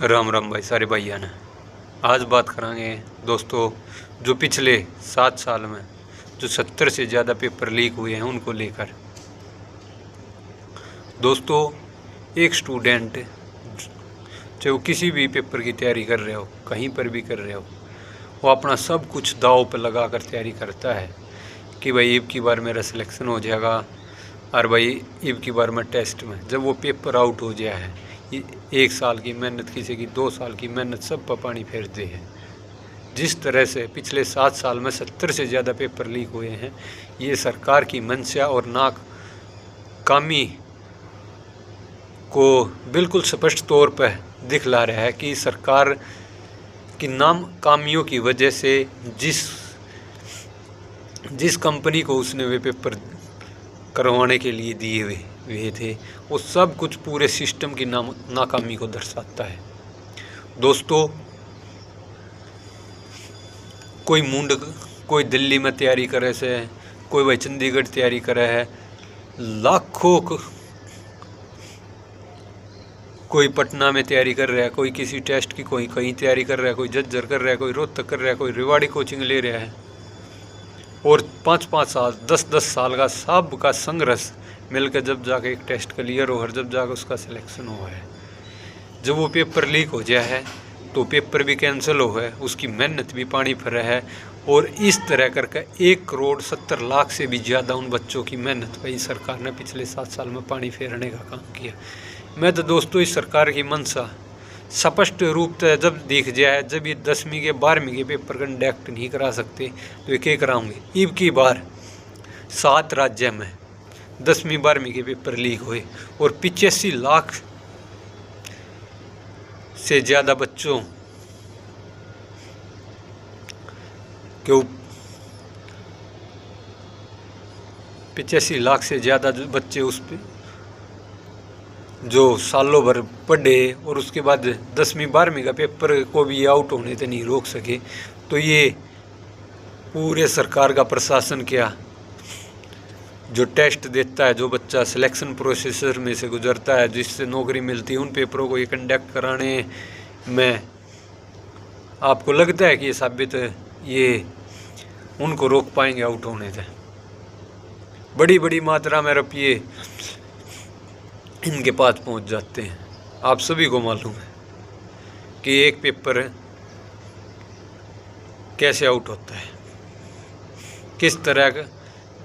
राम राम भाई सारे भाइयों ने। आज बात करेंगे दोस्तों जो पिछले 7 साल में जो 70 से ज़्यादा पेपर लीक हुए हैं उनको लेकर। दोस्तों एक स्टूडेंट चाहे वो किसी भी पेपर की तैयारी कर रहे हो, कहीं पर भी कर रहे हो, वो अपना सब कुछ दाव पर लगा कर तैयारी करता है कि भाई अब की बार मेरा सिलेक्शन हो जाएगा और भाई अब की बार मैं टेस्ट में। जब वो पेपर आउट हो गया है, 1 साल की मेहनत, किसी की 2 साल की मेहनत सब पर पानी फेरते हैं। जिस तरह से पिछले 7 साल में 70 से ज़्यादा पेपर लीक हुए हैं, ये सरकार की मंशा और नाकामी को बिल्कुल स्पष्ट तौर पर दिखला रहा है कि सरकार की नाकामियों की वजह से जिस कंपनी को उसने वे पेपर करवाने के लिए दिए हुए थे, वो सब कुछ पूरे सिस्टम की नाकामी को दर्शाता है। दोस्तों कोई दिल्ली में तैयारी करे से, कोई भाई चंडीगढ़ तैयारी करे है, लाखों कोई पटना में तैयारी कर रहा है, कोई किसी टेस्ट की, कोई कहीं तैयारी कर रहा है, कोई झज्जर कर रहा है, कोई रोहतक कर रहा है, कोई रेवाड़ी कोचिंग ले रहा है, और 5-5 साल 10-10 साल का सब का संघर्ष मिलकर जब जाके एक टेस्ट क्लियर हो और जब जाकर उसका सिलेक्शन हुआ है, जब वो पेपर लीक हो गया है तो पेपर भी कैंसिल हो है, उसकी मेहनत भी पानी फिर है। और इस तरह करके 1,70,00,000 से भी ज़्यादा उन बच्चों की मेहनत पर सरकार ने पिछले 7 साल में पानी फेरने का काम किया। मैं तो दोस्तों इस सरकार की मंशा स्पष्ट रूप से जब दिख जाए, जब ये 10वीं के 12वीं के पेपर कंडक्ट नहीं करा सकते तो ये क्या कराऊंगे। अब की बार 7 राज्य में 10वीं 12वीं के पेपर लीक हुए और 85 लाख से ज़्यादा बच्चों के 85 लाख से ज़्यादा बच्चे उस पे जो सालों भर पढ़े और उसके बाद 10वीं 12वीं का पेपर को भी आउट होने से नहीं रोक सके। तो ये पूरे सरकार का प्रशासन क्या जो टेस्ट देता है, जो बच्चा सिलेक्शन प्रोसेसर में से गुजरता है, जिससे नौकरी मिलती है, उन पेपरों को ये कंडक्ट कराने में आपको लगता है कि ये साबित ये उनको रोक पाएंगे आउट होने से। बड़ी बड़ी मात्रा में रुपये इनके पास पहुंच जाते हैं। आप सभी को मालूम है कि एक पेपर कैसे आउट होता है, किस तरह का,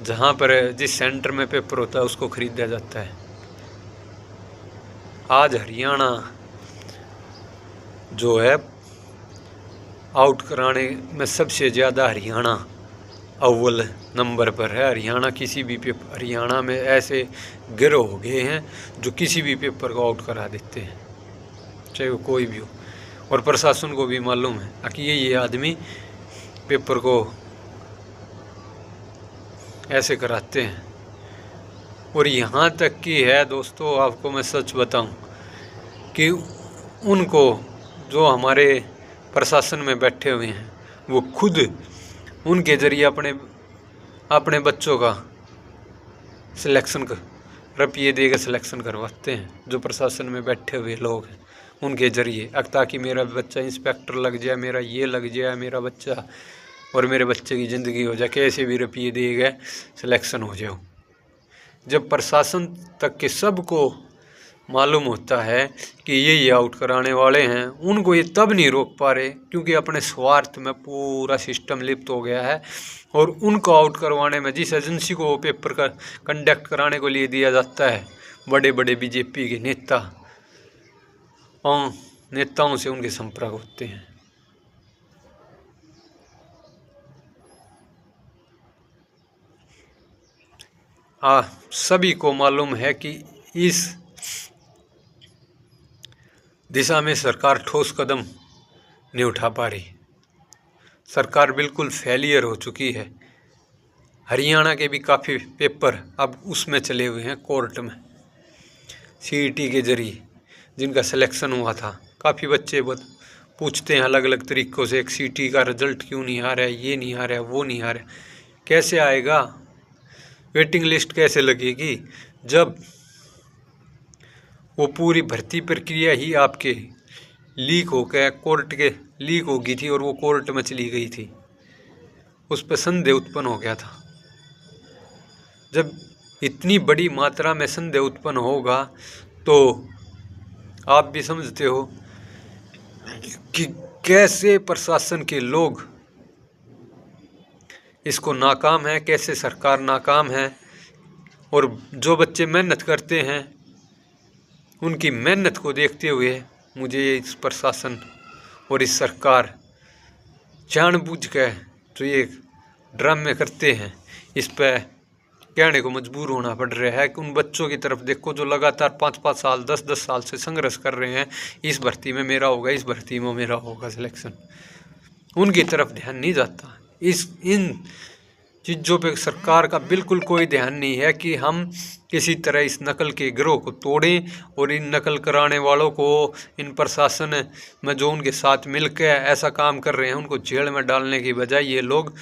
जहाँ पर जिस सेंटर में पेपर होता है उसको खरीदा जाता है। आज हरियाणा जो है आउट कराने में सबसे ज़्यादा हरियाणा अव्वल नंबर पर है। हरियाणा में ऐसे गिरोह हो गए हैं जो किसी भी पेपर को आउट करा देते हैं, चाहे वो कोई भी हो। और प्रशासन को भी मालूम है कि ये आदमी पेपर को ऐसे कराते हैं। और यहाँ तक कि है दोस्तों, आपको मैं सच बताऊं कि उनको जो हमारे प्रशासन में बैठे हुए हैं वो खुद उनके ज़रिए अपने बच्चों का सिलेक्शन रुपये देकर सिलेक्शन करवाते हैं। जो प्रशासन में बैठे हुए लोग हैं उनके ज़रिए, ताकि मेरा बच्चा इंस्पेक्टर लग जाए, मेरा ये लग जाए, मेरा बच्चा और मेरे बच्चे की ज़िंदगी हो जाए, कैसे भी रुपये दिए गए सिलेक्शन हो जाओ। जब प्रशासन तक के सबको मालूम होता है कि ये आउट कराने वाले हैं, उनको ये तब नहीं रोक पा रहे क्योंकि अपने स्वार्थ में पूरा सिस्टम लिप्त हो गया है। और उनको आउट करवाने में जिस एजेंसी को वो पेपर का कंडक्ट कराने को लिए दिया जाता है, बड़े बड़े बीजेपी के नेताओं से उनके संपर्क होते हैं। सभी को मालूम है कि इस दिशा में सरकार ठोस कदम नहीं उठा पा रही। सरकार बिल्कुल फेलियर हो चुकी है। हरियाणा के भी काफ़ी पेपर अब उसमें चले हुए हैं कोर्ट में, सीईटी के जरिए जिनका सिलेक्शन हुआ था। काफ़ी बच्चे पूछते हैं अलग अलग तरीक़ों से, एक सीईटी का रिजल्ट क्यों नहीं आ रहा है, ये नहीं आ रहा है, वो नहीं आ रहा है। कैसे आएगा, वेटिंग लिस्ट कैसे लगेगी, जब वो पूरी भर्ती प्रक्रिया ही आपके लीक होकर कोर्ट के लीक हो गई थी और वो कोर्ट में चली गई थी, उस पर संदेह उत्पन्न हो गया था। जब इतनी बड़ी मात्रा में संदेह उत्पन्न होगा तो आप भी समझते हो कि कैसे प्रशासन के लोग इसको नाकाम है, कैसे सरकार नाकाम है। और जो बच्चे मेहनत करते हैं उनकी मेहनत को देखते हुए मुझे इस प्रशासन और इस सरकार जानबूझकर जो ये ड्रामे करते हैं इस पर कहने को मजबूर होना पड़ रहा है कि उन बच्चों की तरफ देखो जो लगातार 5-5 साल 10-10 साल से संघर्ष कर रहे हैं, इस भर्ती में मेरा होगा, इस भर्ती में मेरा होगा सिलेक्शन, उनकी तरफ ध्यान नहीं जाता। इन चीज़ों पे सरकार का बिल्कुल कोई ध्यान नहीं है कि हम किसी तरह इस नकल के गिरोह को तोड़ें और इन नकल कराने वालों को, इन प्रशासन में जो उनके साथ मिलकर ऐसा काम कर रहे हैं उनको जेल में डालने की बजाय ये लोग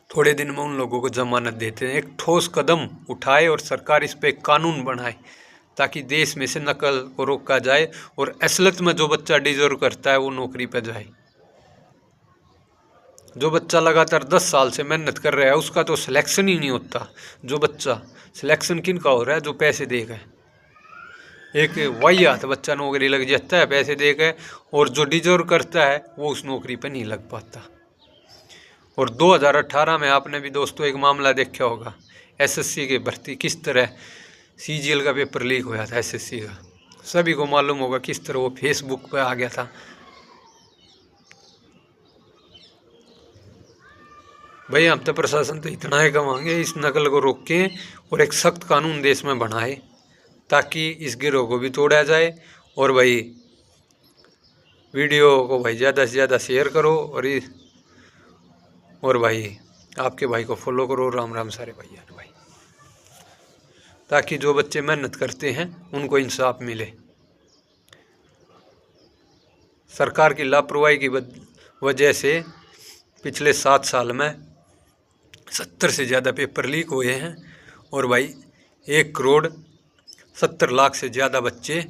थोड़े दिन में उन लोगों को जमानत देते हैं। एक ठोस कदम उठाए और सरकार इस पर एक कानून बनाए ताकि देश में से नकल को रोका जाए और असलियत में जो बच्चा डिजर्व करता है वो नौकरी पर जाए। जो बच्चा लगातार 10 साल से मेहनत कर रहा है उसका तो सिलेक्शन ही नहीं होता। जो बच्चा सिलेक्शन किन का हो रहा है? जो पैसे देकर, एक वाहियात बच्चा नौकरी लग जाता है पैसे देकर, और जो डिजर्व करता है वो उस नौकरी पर नहीं लग पाता। और 2018 में आपने भी दोस्तों एक मामला देखा होगा, एसएससी की भर्ती किस तरह सीजीएल का पेपर लीक हुआ था एसएससी का, सभी को मालूम होगा किस तरह वो फेसबुक पे आ गया था। भाई हम तो प्रशासन तो इतना ही कमाएंगे, इस नकल को रोकें और एक सख्त कानून देश में बनाए ताकि इस गिरोह को भी तोड़ा जाए। और भाई वीडियो को भाई ज़्यादा से ज़्यादा शेयर करो और भाई आपके भाई को फॉलो करो। राम राम सारे भैया भाई, ताकि जो बच्चे मेहनत करते हैं उनको इंसाफ मिले। सरकार की लापरवाही की वजह से पिछले 7 साल में 70 से ज़्यादा पेपर लीक हुए हैं और भाई 1,70,00,000 से ज़्यादा बच्चे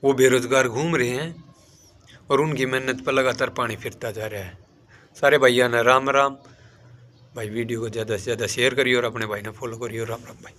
वो बेरोज़गार घूम रहे हैं और उनकी मेहनत पर लगातार पानी फिरता जा रहा है। सारे भैया ने राम राम भाई, वीडियो को ज़्यादा से ज़्यादा शेयर करिए और अपने भाई ने फॉलो करिए। राम राम भाई।